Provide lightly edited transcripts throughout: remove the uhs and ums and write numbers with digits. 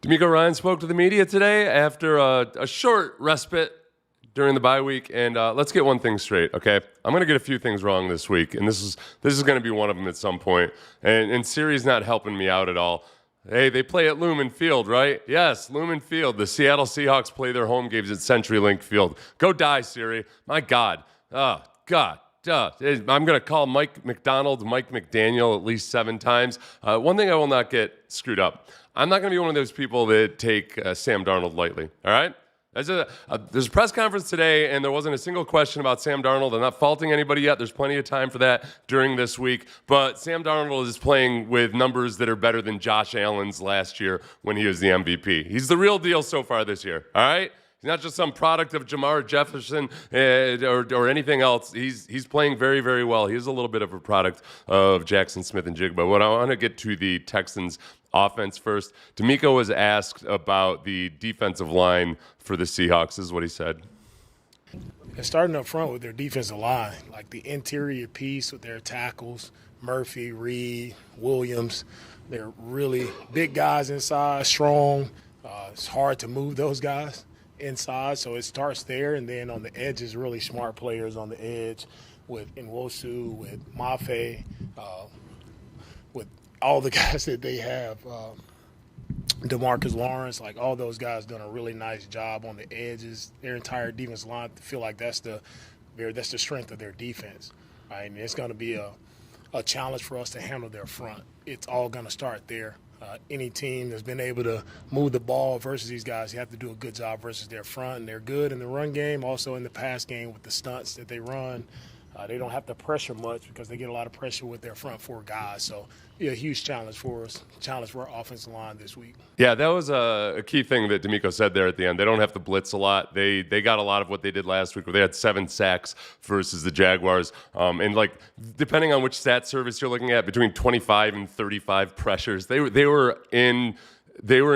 DeMeco Ryans spoke to the media today after a short respite during the bye week, and let's get one thing straight, okay? I'm going to get a few things wrong this week, and this is going to be one of them at some point. And Siri's not helping me out at all. Hey, they play at Lumen Field, right? Yes, Lumen Field. The Seattle Seahawks play their home games at CenturyLink Field. Go die, Siri. My God. Oh, God. I'm going to call Mike McDonald Mike McDaniel at least 7 times. One thing I will not get screwed up. I'm not going to be one of those people that take Sam Darnold lightly, all right? There's a press conference today, and there wasn't a single question about Sam Darnold. I'm not faulting anybody yet. There's plenty of time for that during this week. But Sam Darnold is playing with numbers that are better than Josh Allen's last year when he was the MVP. He's the real deal so far this year, all right? He's not just some product of Jamar Jefferson or anything else. He's playing very, very well. He is a little bit of a product of Jackson Smith and Jigba. What I want to get to the Texans offense first. DeMeco was asked about the defensive line for the Seahawks. This is what he said. They're starting up front with their defensive line, like the interior piece with their tackles, Murphy, Reed, Williams. They're really big guys inside, strong. It's hard to move those guys inside, so it starts there. And then on the edges, really smart players on the edge with Nwosu, with Mafe, with all the guys that they have, DeMarcus Lawrence, like all those guys done a really nice job on the edges. Their entire defense line, I feel like that's the strength of their defense. Right? And it's going to be a challenge for us to handle their front. It's all going to start there. Any team that's been able to move the ball versus these guys, you have to do a good job versus their front. And they're good in the run game, also in the pass game with the stunts that they run. They don't have to pressure much because they get a lot of pressure with their front 4 guys. So, a huge challenge for us, challenge for our offensive line this week. Yeah, that was a key thing that DeMeco said there at the end. They don't have to blitz a lot. They got a lot of what they did last week where they had 7 sacks versus the Jaguars. And, depending on which stat service you're looking at, between 25 and 35 pressures. They were in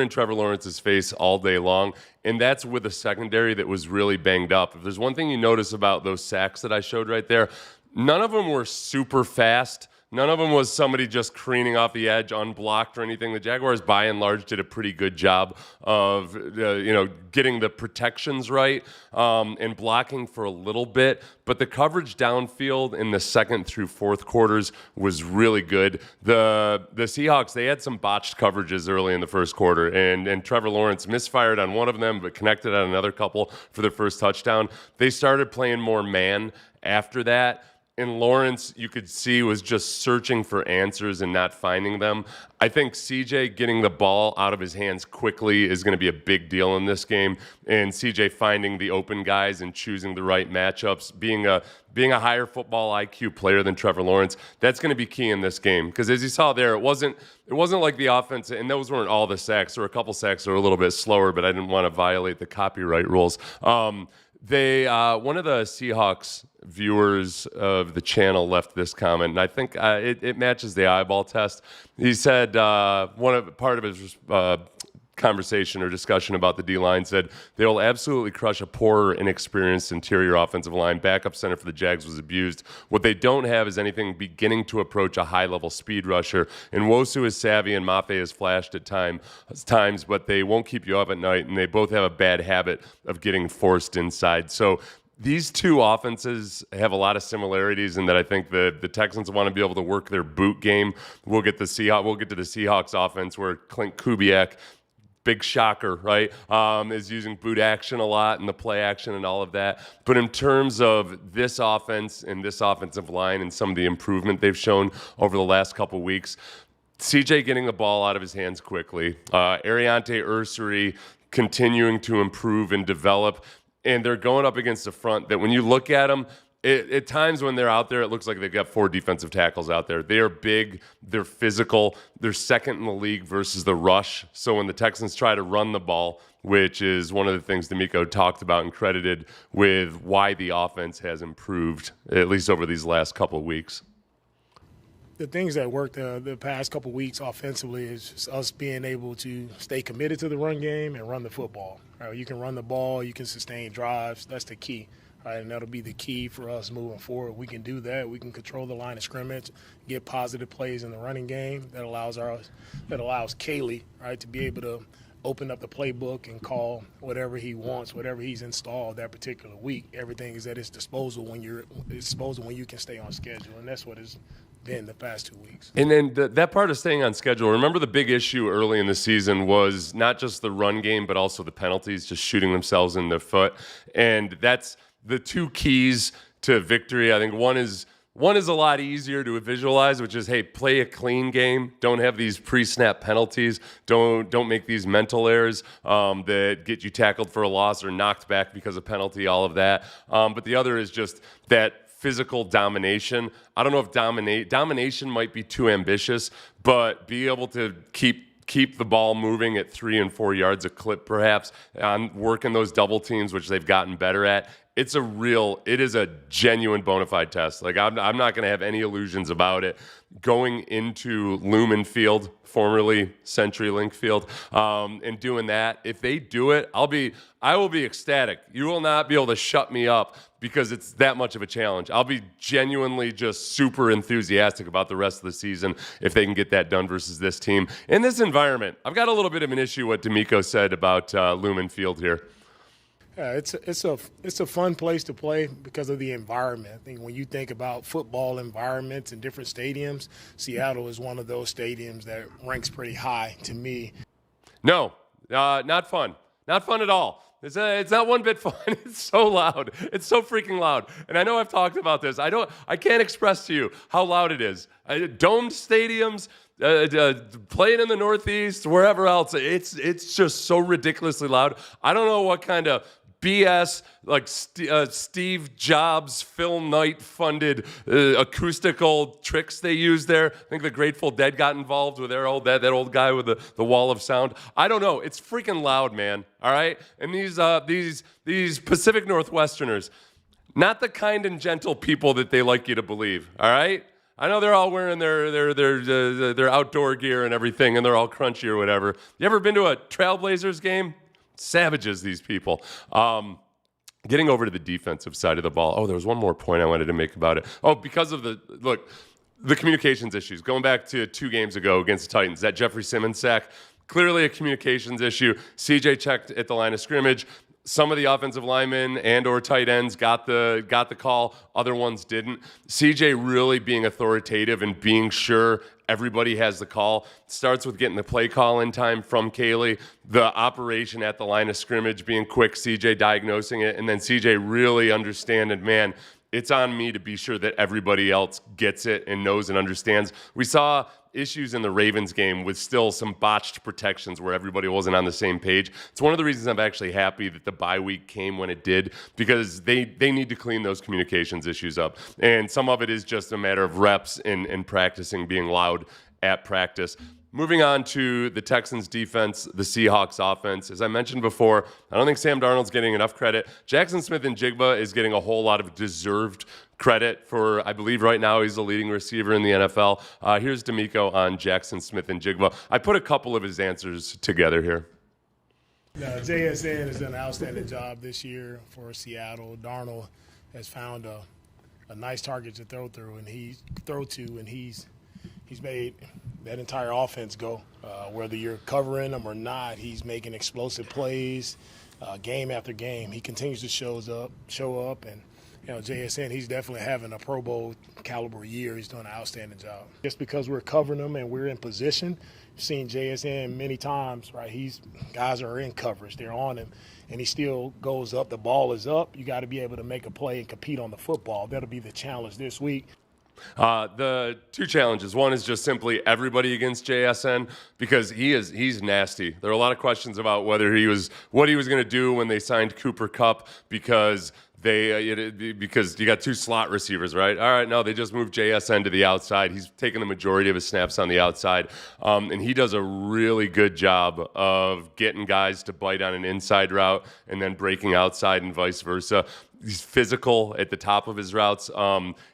Trevor Lawrence's face all day long, and that's with a secondary that was really banged up. If there's one thing you notice about those sacks that I showed right there, none of them were super fast. None of them was somebody just careening off the edge, unblocked or anything. The Jaguars, by and large, did a pretty good job of, getting the protections right and blocking for a little bit. But the coverage downfield in the second through fourth quarters was really good. The Seahawks, they had some botched coverages early in the first quarter, and Trevor Lawrence misfired on one of them, but connected on another couple for their first touchdown. They started playing more man after that. And Lawrence, you could see, was just searching for answers and not finding them. I think CJ getting the ball out of his hands quickly is going to be a big deal in this game. And CJ finding the open guys and choosing the right matchups, being a higher football IQ player than Trevor Lawrence, that's going to be key in this game. Because as you saw there, it wasn't like the offense, and those weren't all the sacks. There were a couple sacks that were a little bit slower, but I didn't want to violate the copyright rules. One of the Seahawks viewers of the channel left this comment, and I think it matches the eyeball test. He said part of his conversation or discussion about the D-line said they will absolutely crush a poor, inexperienced interior offensive line. Backup center for the Jags was abused. What they don't have is anything beginning to approach a high-level speed rusher. And Nwosu is savvy and Mafe has flashed at times, but they won't keep you up at night, and they both have a bad habit of getting forced inside. So these two offenses have a lot of similarities in that I think the Texans want to be able to work their boot game. We'll get to the Seahawks offense where Clint Kubiak, big shocker, right, is using boot action a lot and the play action and all of that. But in terms of this offense and this offensive line and some of the improvement they've shown over the last couple weeks, CJ getting the ball out of his hands quickly, Ariante Ursary continuing to improve and develop, and they're going up against a front that when you look at them, at times when they're out there, it looks like they've got 4 defensive tackles out there. They are big, they're physical, they're second in the league versus the rush. So when the Texans try to run the ball, which is one of the things DeMeco talked about and credited with why the offense has improved, at least over these last couple of weeks. The things that worked the past couple of weeks offensively is just us being able to stay committed to the run game and run the football. Right? You can run the ball, you can sustain drives. That's the key. Right, and that'll be the key for us moving forward. We can do that. We can control the line of scrimmage, get positive plays in the running game. That allows Kaylee, right, to be able to open up the playbook and call whatever he wants, whatever he's installed that particular week. Everything is at his disposal when you can stay on schedule, and that's what it's been the past 2 weeks. And then that part of staying on schedule, remember the big issue early in the season was not just the run game, but also the penalties, just shooting themselves in the foot. And that's the two keys to victory. I think one is a lot easier to visualize, which is, hey, play a clean game. Don't have these pre-snap penalties. Don't make these mental errors that get you tackled for a loss or knocked back because of penalty, all of that. But the other is just that physical domination. I don't know if domination might be too ambitious, but be able to keep the ball moving at 3 and 4 yards a clip, perhaps, on working those double teams, which they've gotten better at. It is a genuine bona fide test. Like, I'm not going to have any illusions about it. Going into Lumen Field, formerly CenturyLink Field, and doing that, if they do it, I will be ecstatic. You will not be able to shut me up because it's that much of a challenge. I'll be genuinely just super enthusiastic about the rest of the season if they can get that done versus this team. In this environment, I've got a little bit of an issue what DeMeco said about Lumen Field here. Yeah, it's a fun place to play because of the environment. I think when you think about football environments and different stadiums, Seattle is one of those stadiums that ranks pretty high to me. No, not fun. Not fun at all. It's not one bit fun. It's so loud. It's so freaking loud. And I know I've talked about this. I can't express to you how loud it is. Domed stadiums, playing in the Northeast, wherever else, it's just so ridiculously loud. I don't know what kind of BS, like Steve Jobs, Phil Knight funded acoustical tricks they use there. I think the Grateful Dead got involved with that old guy with the wall of sound. I don't know. It's freaking loud, man. All right? And these Pacific Northwesterners, not the kind and gentle people that they like you to believe. All right? I know they're all wearing their outdoor gear and everything, and they're all crunchy or whatever. You ever been to a Trailblazers game? Savages, these people. Getting over to the defensive side of the ball. Oh, there was one more point I wanted to make about it. Oh, because of the communications issues. Going back to 2 games ago against the Titans, that Jeffrey Simmons sack, clearly a communications issue. CJ checked at the line of scrimmage. Some of the offensive linemen and or tight ends got the call. Other ones didn't. CJ really being authoritative and being sure everybody has the call. Starts with getting the play call in time from Kaylee, the operation at the line of scrimmage being quick, CJ diagnosing it, and then CJ really understanding, man, it's on me to be sure that everybody else gets it and knows and understands. We saw issues in the Ravens game with still some botched protections where everybody wasn't on the same page. It's one of the reasons I'm actually happy that the bye week came when it did, because they need to clean those communications issues up. And some of it is just a matter of reps and practicing being loud at practice. Moving on to the Texans defense, the Seahawks offense. As I mentioned before, I don't think Sam Darnold's getting enough credit. Jackson Smith-Njigba is getting a whole lot of deserved credit for, I believe right now he's the leading receiver in the NFL. Here's DeMeco on Jackson Smith-Njigba. I put a couple of his answers together here. JSN has done an outstanding job this year for Seattle. Darnold has found a nice target to throw through, and he's made that entire offense go. Whether you're covering him or not, he's making explosive plays game after game. He continues to show up, and JSN, he's definitely having a Pro Bowl caliber year. He's doing an outstanding job. Just because we're covering him and we're in position, you've seen JSN many times, right? Guys are in coverage, they're on him, and he still goes up. The ball is up. You got to be able to make a play and compete on the football. That'll be the challenge this week. The 2 challenges. One is just simply everybody against JSN, because he's nasty. There are a lot of questions about what he was going to do when they signed Cooper Kupp, because you got 2 slot receivers, right? All right, no, they just moved JSN to the outside. He's taking the majority of his snaps on the outside, and he does a really good job of getting guys to bite on an inside route and then breaking outside and vice versa. He's physical at the top of his routes.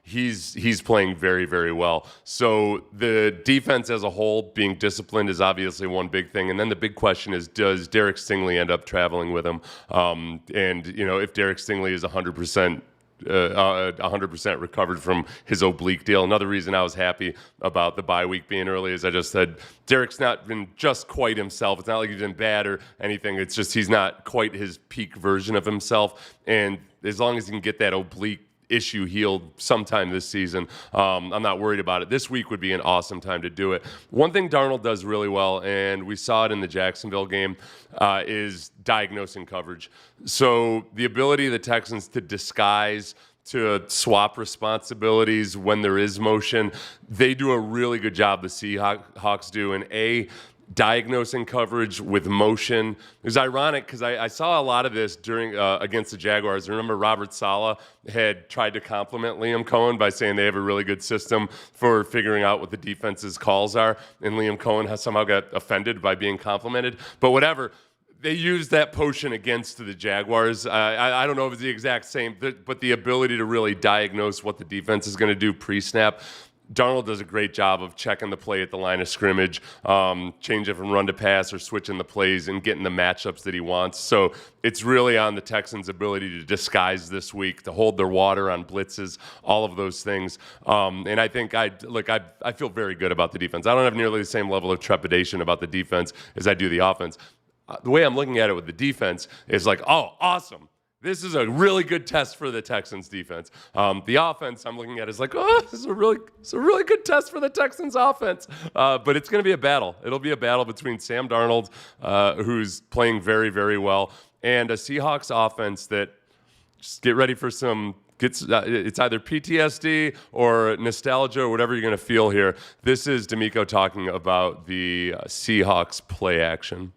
He's playing very, very well. So the defense as a whole being disciplined is obviously one big thing. And then the big question is, does Derek Stingley end up traveling with him? And if Derek Stingley is 100% 100% recovered from his oblique deal. Another reason I was happy about the bye week being early is I just said Derek's not been just quite himself. It's not like he's been bad or anything. It's just he's not quite his peak version of himself. And as long as he can get that oblique issue healed sometime this season, I'm not worried about it. This week would be an awesome time to do it. One thing Darnold does really well, and we saw it in the Jacksonville game, is diagnosing coverage. So the ability of the Texans to disguise, to swap responsibilities when there is motion, they do a really good job, the Seahawks do, and diagnosing coverage with motion. It was ironic because I saw a lot of this during against the Jaguars. I remember Robert Saleh had tried to compliment Liam Cohen by saying they have a really good system for figuring out what the defense's calls are, and Liam Cohen has somehow got offended by being complimented. But whatever. They used that potion against the Jaguars. I don't know if it's the exact same, but the ability to really diagnose what the defense is going to do pre-snap. Darnold does a great job of checking the play at the line of scrimmage, changing from run to pass or switching the plays and getting the matchups that he wants. So it's really on the Texans' ability to disguise this week, to hold their water on blitzes, all of those things. And I think I feel very good about the defense. I don't have nearly the same level of trepidation about the defense as I do the offense. The way I'm looking at it with the defense is like, oh, awesome. This is a really good test for the Texans defense. The offense I'm looking at is like, oh, this is a really good test for the Texans offense. But it's going to be a battle. It'll be a battle between Sam Darnold, who's playing very, very well, and a Seahawks offense that just get ready for some. It's either PTSD or nostalgia or whatever you're going to feel here. This is DeMeco talking about the Seahawks play action.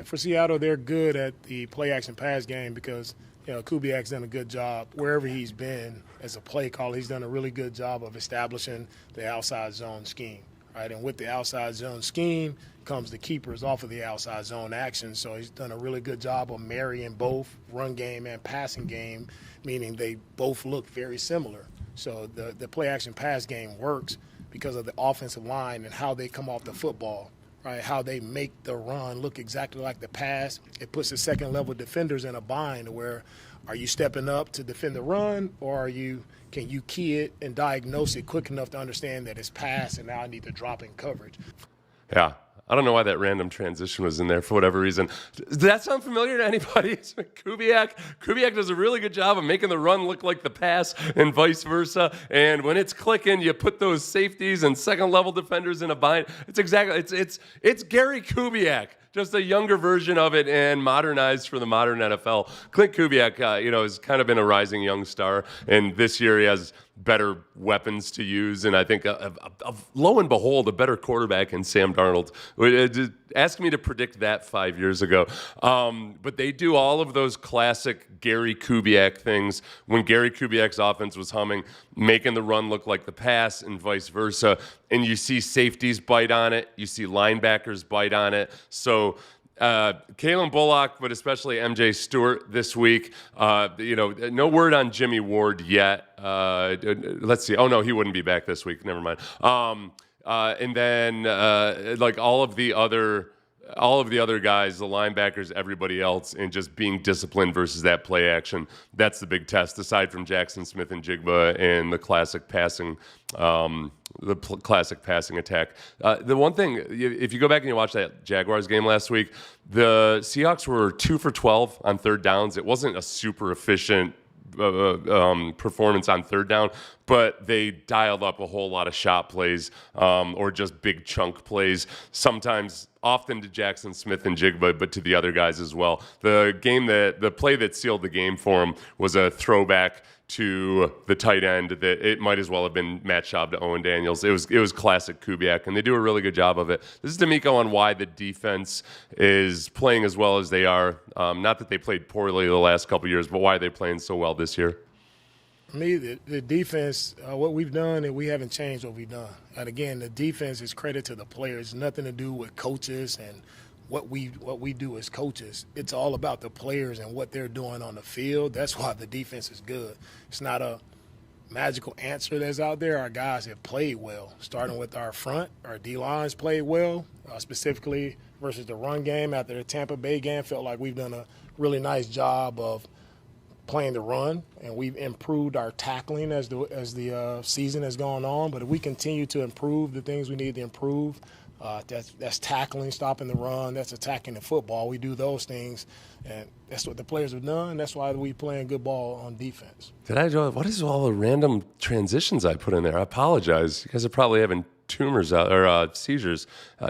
For Seattle, they're good at the play-action pass game because, Kubiak's done a good job wherever he's been as a play caller. He's done a really good job of establishing the outside zone scheme, right? And with the outside zone scheme comes the keepers off of the outside zone action. So he's done a really good job of marrying both run game and passing game, meaning they both look very similar. So the play-action pass game works because of the offensive line and how they come off the football. Right, how they make the run look exactly like the pass. It puts the second-level defenders in a bind where are you stepping up to defend the run or can you key it and diagnose it quick enough to understand that it's pass and now I need to drop in coverage. Yeah. I don't know why that random transition was in there for whatever reason. Does that sound familiar to anybody? Kubiak does a really good job of making the run look like the pass and vice versa. And when it's clicking, you put those safeties and second-level defenders in a bind. It's Gary Kubiak, just a younger version of it and modernized for the modern NFL. Clint Kubiak, has kind of been a rising young star, and this year he has better weapons to use, and I think, lo and behold, a better quarterback in Sam Darnold. Ask me to predict that 5 years ago. But they do all of those classic Gary Kubiak things when Gary Kubiak's offense was humming, making the run look like the pass and vice versa. And you see safeties bite on it. You see linebackers bite on it. So Kalen Bullock, but especially MJ Stewart this week. No word on Jimmy Ward yet. Let's see. Oh no, he wouldn't be back this week. Never mind. And then all of the other guys, the linebackers, everybody else, and just being disciplined versus that play action. That's the big test, aside from Jackson Smith and Jigba and the classic passing. Classic passing attack. The one thing, if you go back and you watch that Jaguars game last week, the Seahawks were 2 for 12 on third downs. It wasn't a super efficient performance on third down, but they dialed up a whole lot of shot plays or just big chunk plays, often to Jackson Smith and Jigba, but to the other guys as well. The play that sealed the game for him was a throwback to the tight end that it might as well have been Matt Schaub to Owen Daniels. It was classic Kubiak, and they do a really good job of it. This is DeMeco on why the defense is playing as well as they are. Not that they played poorly the last couple of years, but why are they playing so well this year? For me, the defense, what we've done, and we haven't changed what we've done. And again, the defense is credit to the players. Nothing to do with coaches and what we do as coaches. It's all about the players and what they're doing on the field. That's why the defense is good. It's not a magical answer that's out there. Our guys have played well, starting with our front. Our D-lines played well, specifically versus the run game. After the Tampa Bay game, felt like we've done a really nice job of playing the run, and we've improved our tackling as the season has gone on. But if we continue to improve the things we need to improve, that's tackling, stopping the run, that's attacking the football. We do those things, and that's what the players have done. That's why we playing good ball on defense. What is all the random transitions I put in there? I apologize. You guys are probably having tumors or seizures.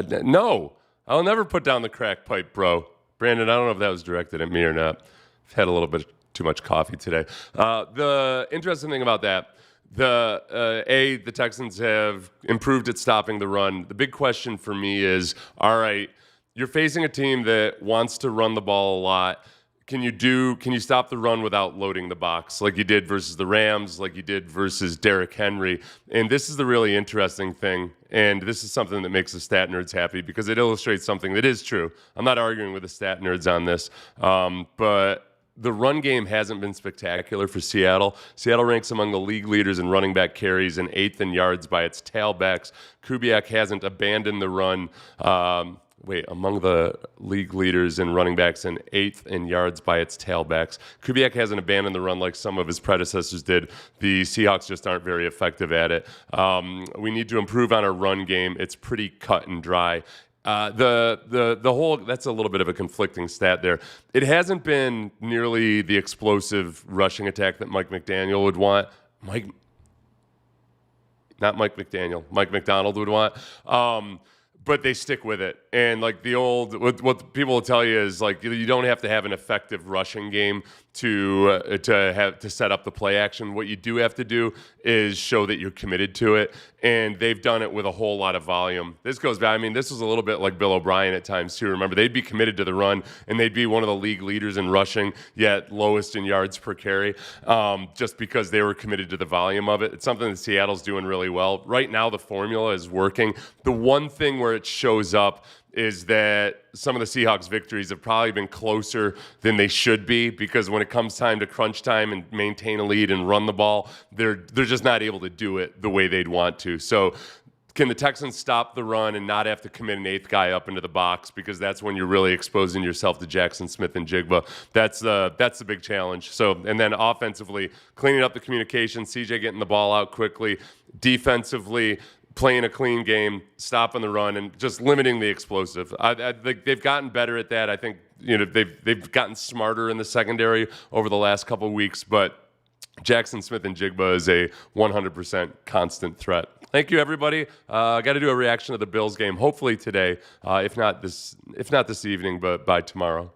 No, I'll never put down the crack pipe, bro. Brandon, I don't know if that was directed at me or not. I've had a little bit too much coffee today. The interesting thing about that, the Texans have improved at stopping the run. The big question for me is, all right, you're facing a team that wants to run the ball a lot. Can you stop the run without loading the box like you did versus the Rams, like you did versus Derrick Henry? And this is the really interesting thing, and this is something that makes the stat nerds happy because it illustrates something that is true. I'm not arguing with the stat nerds on this, but the run game hasn't been spectacular for Seattle. Seattle ranks among the league leaders in running back carries and 8th in yards by its tailbacks. Kubiak hasn't abandoned the run. Among the league leaders in running backs and 8th in yards by its tailbacks. Kubiak hasn't abandoned the run like some of his predecessors did. The Seahawks just aren't very effective at it. We need to improve on our run game. It's pretty cut and dry. The whole, that's a little bit of a conflicting stat there. It hasn't been nearly the explosive rushing attack that Mike McDaniel would want. Mike McDonald would want. But they stick with it. And like what people will tell you is like you don't have to have an effective rushing game to set up the play action. What you do have to do is show that you're committed to it. And they've done it with a whole lot of volume. This goes back. I mean, this was a little bit like Bill O'Brien at times too. Remember, they'd be committed to the run, and they'd be one of the league leaders in rushing, yet lowest in yards per carry, just because they were committed to the volume of it. It's something that Seattle's doing really well. Right now, the formula is working. The one thing where it shows up is that some of the Seahawks victories have probably been closer than they should be, because when it comes time to crunch time and maintain a lead and run the ball, they're just not able to do it the way they'd want to. So can the Texans stop the run and not have to commit an 8th guy up into the box, because that's when you're really exposing yourself to Jackson Smith and Jigba. That's the big challenge. So, and then offensively, cleaning up the communication, CJ getting the ball out quickly, defensively, playing a clean game, stopping the run, and just limiting the explosive. I think they've gotten better at that. I think they've gotten smarter in the secondary over the last couple of weeks, but Jackson Smith and Jigba is a 100% constant threat. Thank you, everybody. I got to do a reaction to the Bills game, hopefully today, if not this evening, but by tomorrow.